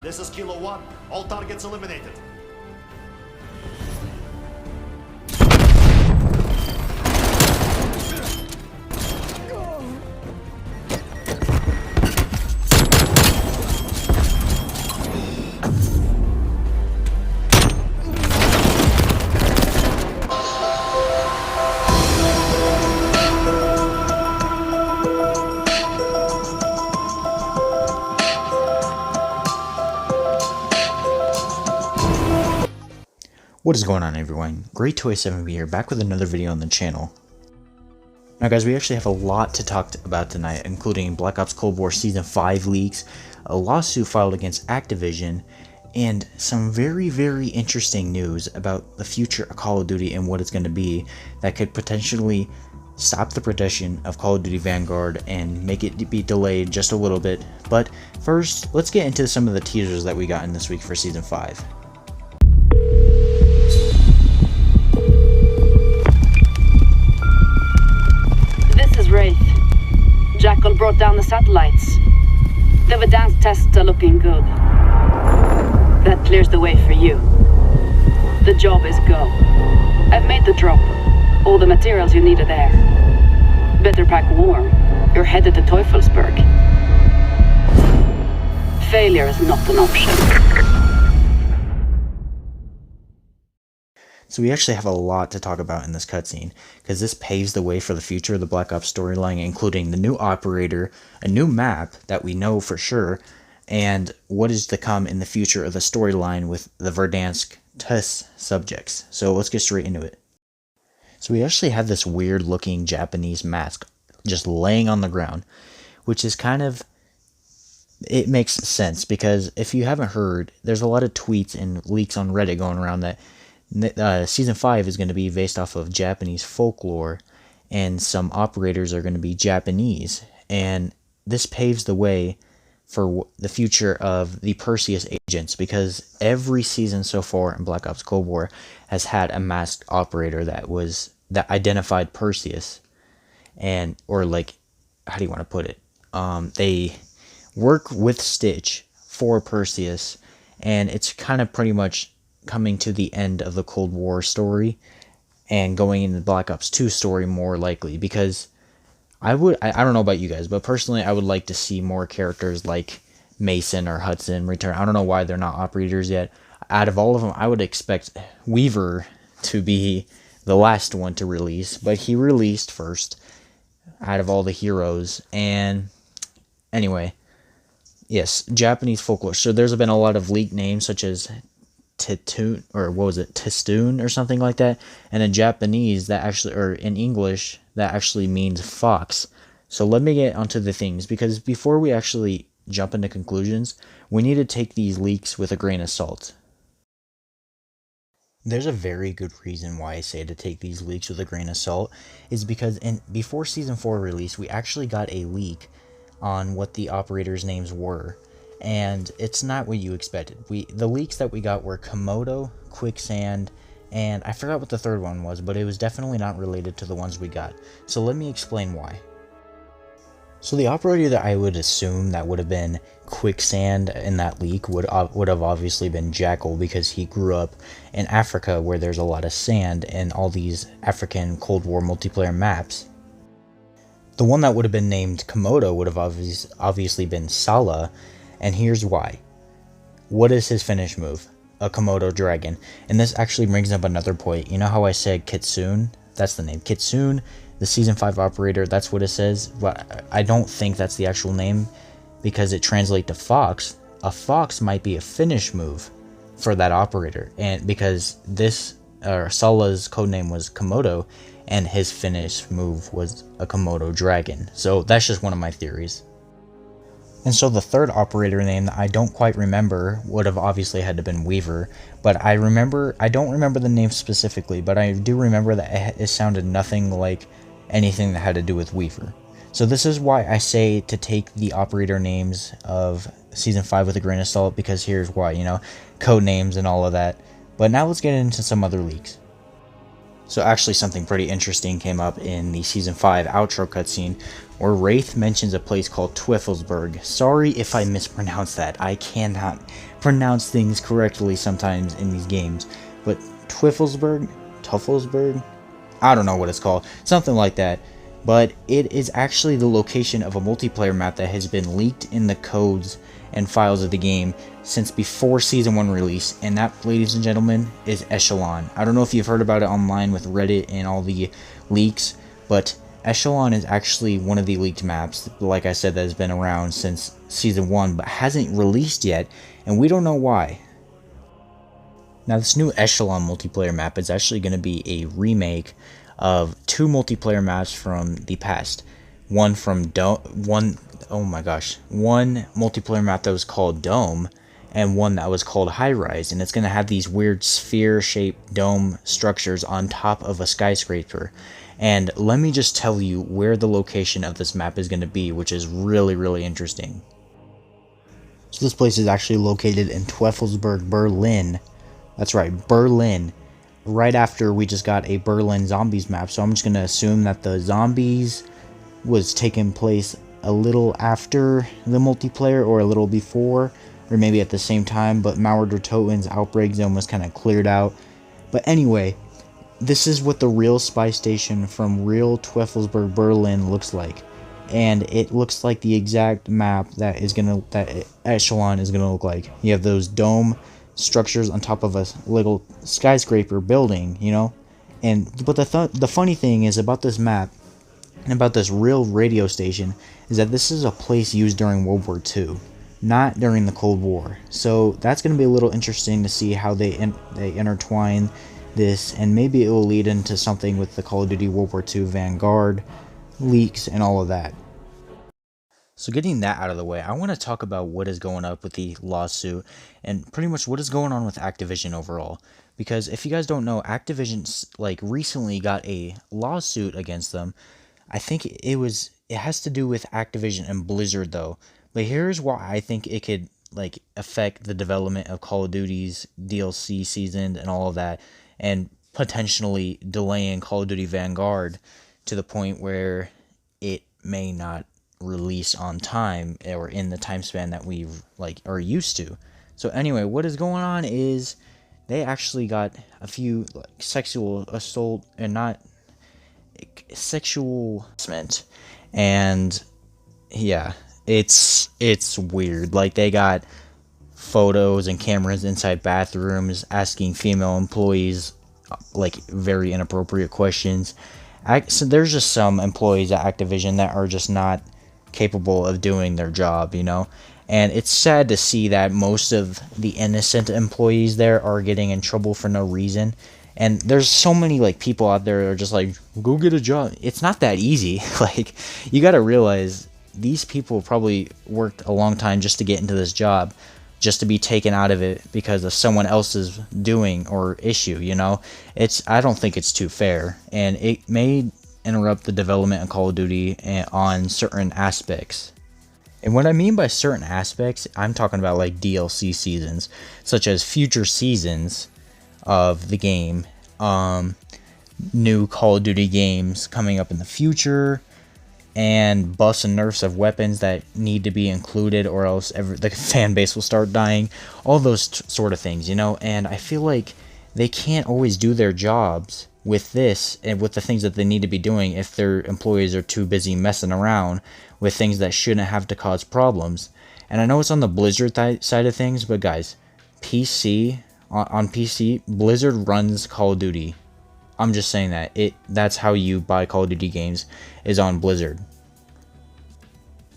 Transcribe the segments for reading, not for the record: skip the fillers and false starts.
This is Kilo 1. All targets eliminated. What is going on, everyone? Great2A7B here, back with another video on the channel. Now guys, we actually have a lot to talk about tonight, including Black Ops Cold War Season 5 leaks, a lawsuit filed against Activision, and some very interesting news about the future of Call of Duty and what it's going to be that could potentially stop the production of Call of Duty Vanguard and make it be delayed just a little bit. But first, let's get into some of the teasers that we got in this week for Season 5. Jackal brought down the satellites. The Verdansk tests are looking good. That clears the way for you. The job is go. I've made the drop. All the materials you need are there. Better pack warm. You're headed to Teufelsberg. Failure is not an option. So we actually have a lot to talk about in this cutscene, because this paves the way for the future of the Black Ops storyline, including the new operator, a new map that we know for sure, and what is to come in the future of the storyline with the Verdansk test subjects. So let's get straight into it. So we actually have this weird looking Japanese mask just laying on the ground, which is kind of, it makes sense, because if you haven't heard, there's a lot of tweets and leaks on Reddit going around that Season 5 is going to be based off of Japanese folklore, and some operators are going to be Japanese, and this paves the way for the future of the Perseus agents, because every season so far in Black Ops Cold War has had a masked operator that identified Perseus, and, or like, how do you want to put it, they work with Stitch for Perseus, and it's kind of pretty much coming to the end of the Cold War story and going into the Black Ops 2 story more likely, because I don't know about you guys, but personally I would like to see more characters like Mason or Hudson return. I don't know why they're not operators yet. Out of all of them, I would expect Weaver to be the last one to release, but he released first out of all the heroes. And anyway, yes, Japanese folklore. So there's been a lot of leaked names such as Titoon, or what was it, Tistoon or something like that, and in Japanese that actually, or in English that actually means fox. So let me get onto the things, because before we actually jump into conclusions, we need to take these leaks with a grain of salt. There's a very good reason why I say to take these leaks with a grain of salt, is because before Season 4 release, we actually got a leak on what the operators' names were. And it's not what you expected. The leaks that we got were Komodo, Quicksand, and I forgot what the third one was, but it was definitely not related to the ones we got. So let me explain why. So the operator that I would assume that would have been Quicksand in that leak would have obviously been Jackal, because he grew up in Africa where there's a lot of sand and all these African Cold War multiplayer maps. The one that would have been named Komodo would have obviously been Sala. And here's why. What is his finish move? A Komodo dragon. And this actually brings up another point. You know how I said Kitsune? That's the name. Kitsune, the Season 5 operator, that's what it says. But I don't think that's the actual name, because it translates to fox. A fox might be a finish move for that operator. And because this, Sala's codename was Komodo, and his finish move was a Komodo dragon. So that's just one of my theories. And so the third operator name that I don't quite remember would have obviously had to have been Weaver, but I don't remember the name specifically, but I do remember that it sounded nothing like anything that had to do with Weaver. So this is why I say to take the operator names of Season 5 with a grain of salt, because here's why, code names and all of that. But now let's get into some other leaks. So actually something pretty interesting came up in the Season 5 outro cutscene, where Wraith mentions a place called Twifflesburg. Sorry if I mispronounce that. I cannot pronounce things correctly sometimes in these games. But Tufflesburg? I don't know what it's called. Something like that. But it is actually the location of a multiplayer map that has been leaked in the codes and files of the game since before Season 1 release, and that, ladies and gentlemen, is Echelon. I don't know if you've heard about it online with Reddit and all the leaks, but Echelon is actually one of the leaked maps, like I said, that has been around since Season 1, but hasn't released yet, and we don't know why. Now, this new Echelon multiplayer map is actually going to be a remake of two multiplayer maps from the past. One multiplayer map that was called Dome, and one that was called High Rise, and it's going to have these weird sphere-shaped dome structures on top of a skyscraper. And let me just tell you where the location of this map is going to be, which is really, really interesting. So this place is actually located in Teufelsberg, Berlin. That's right, Berlin. Right after we just got a Berlin Zombies map, so I'm just going to assume that the Zombies was taking place a little after the multiplayer, or a little before, or maybe at the same time, but Mauer Toten's outbreak zone was kind of cleared out. But anyway, this is what the real spy station from real Teufelsberg, Berlin looks like. And it looks like the exact map that Echelon is gonna look like. You have those dome structures on top of a little skyscraper building, you know? But the funny thing is about this map, and about this real radio station, is that this is a place used during World War II, not during the Cold War. So that's going to be a little interesting to see how they intertwine this, and maybe it will lead into something with the Call of Duty World War II Vanguard leaks and all of that. So getting that out of the way, I want to talk about what is going up with the lawsuit, and pretty much what is going on with Activision overall. Because if you guys don't know, Activision recently got a lawsuit against them. I think it has to do with Activision and Blizzard though. But here's why I think it could affect the development of Call of Duty's DLC season and all of that, and potentially delaying Call of Duty Vanguard to the point where it may not release on time, or in the time span that we are used to. So anyway, what is going on is they actually got a few sexual assault, and not sexual harassment, and yeah, it's weird. They got photos and cameras inside bathrooms asking female employees very inappropriate questions. So there's just some employees at Activision that are just not capable of doing their job, you know? And it's sad to see that most of the innocent employees there are getting in trouble for no reason. And there's so many people out there that are just go get a job. It's not that easy. You got to realize these people probably worked a long time just to get into this job, just to be taken out of it because of someone else's doing or issue, you know? I don't think it's too fair, and it may interrupt the development of Call of Duty on certain aspects. And what I mean by certain aspects, I'm talking about DLC seasons, such as future seasons of the game, new Call of Duty games coming up in the future, and buffs and nerfs of weapons that need to be included, or else the fan base will start dying, all those sort of things, you know? And I feel like they can't always do their jobs with this and with the things that they need to be doing if their employees are too busy messing around with things that shouldn't have to cause problems. And I know it's on the Blizzard side of things, but guys, on PC, Blizzard runs Call of Duty. I'm just saying that's how you buy Call of Duty games, is on Blizzard.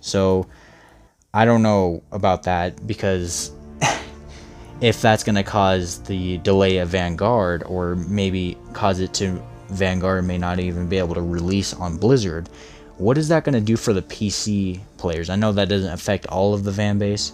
So I don't know about that, because if that's going to cause the delay of Vanguard, or maybe cause it to Vanguard may not even be able to release on Blizzard, what is that going to do for the PC players? I know that doesn't affect all of the fan base,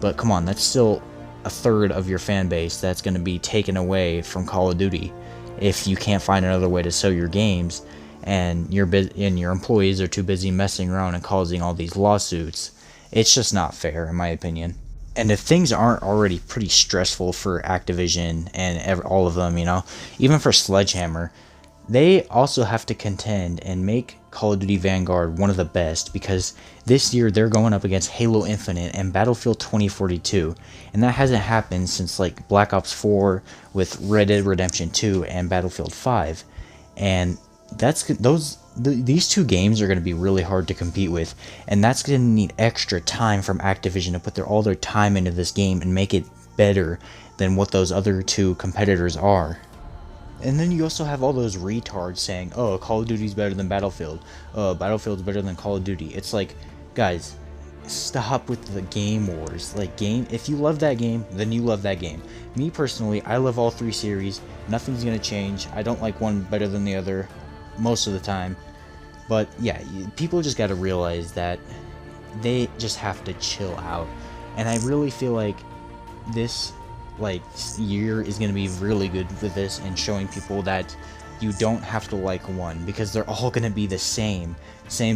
but come on, that's still a third of your fan base that's going to be taken away from Call of Duty if you can't find another way to sell your games, and your employees are too busy messing around and causing all these lawsuits. It's just not fair, in my opinion. And if things aren't already pretty stressful for Activision and all of them, you know, even for Sledgehammer, they also have to contend and make Call of Duty Vanguard one of the best, because this year they're going up against Halo Infinite and Battlefield 2042, and that hasn't happened since like Black Ops 4 with Red Dead Redemption 2 and Battlefield 5, and these two games are going to be really hard to compete with, and that's going to need extra time from Activision to put all their time into this game and make it better than what those other two competitors are. And then you also have all those retards saying, oh, Call of Duty's better than Battlefield, Battlefield's better than Call of Duty. It's like, guys, stop with the game wars. Like, if you love that game, then you love that game. Me personally, I love all three series. Nothing's gonna change. I don't like one better than the other most of the time. But yeah, people just gotta realize that they just have to chill out. And I really feel like this year is going to be really good for this, and showing people that you don't have to like one, because they're all going to be the same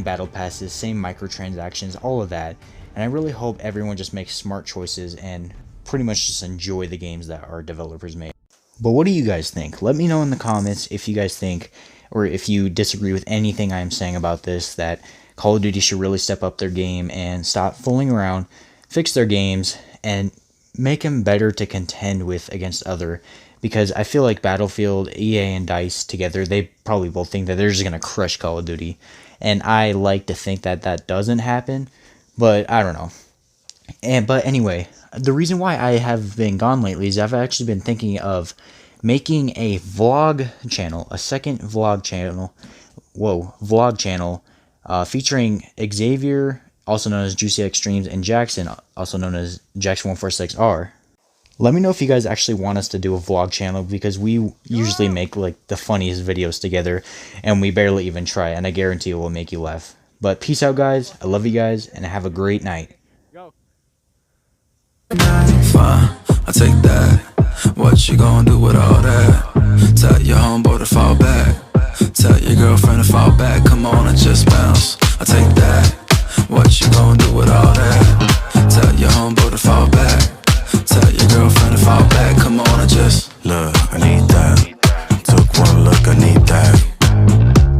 battle passes, same microtransactions, all of that. And I really hope everyone just makes smart choices and pretty much just enjoy the games that our developers make. But what do you guys think? Let me know in the comments if you guys think, or if you disagree with anything I'm saying about this, that Call of Duty should really step up their game and stop fooling around, fix their games, and make them better to contend with against other, because I feel like Battlefield, EA, and DICE together, they probably both think that they're just going to crush Call of Duty, and I like to think that that doesn't happen, but I don't know. But anyway, the reason why I have been gone lately is I've actually been thinking of making a vlog channel, a second vlog channel, featuring Xavier, also known as Juicy Extremes, and Jackson, also known as Jackson146R. Let me know if you guys actually want us to do a vlog channel, because we usually make like the funniest videos together, and we barely even try, and I guarantee it will make you laugh. But peace out, guys. I love you guys, and have a great night. Fine, I take that. What you gonna do with all that? Tell your homeboy to fall back. Tell your girlfriend to fall back. Come on and just bounce. I take that.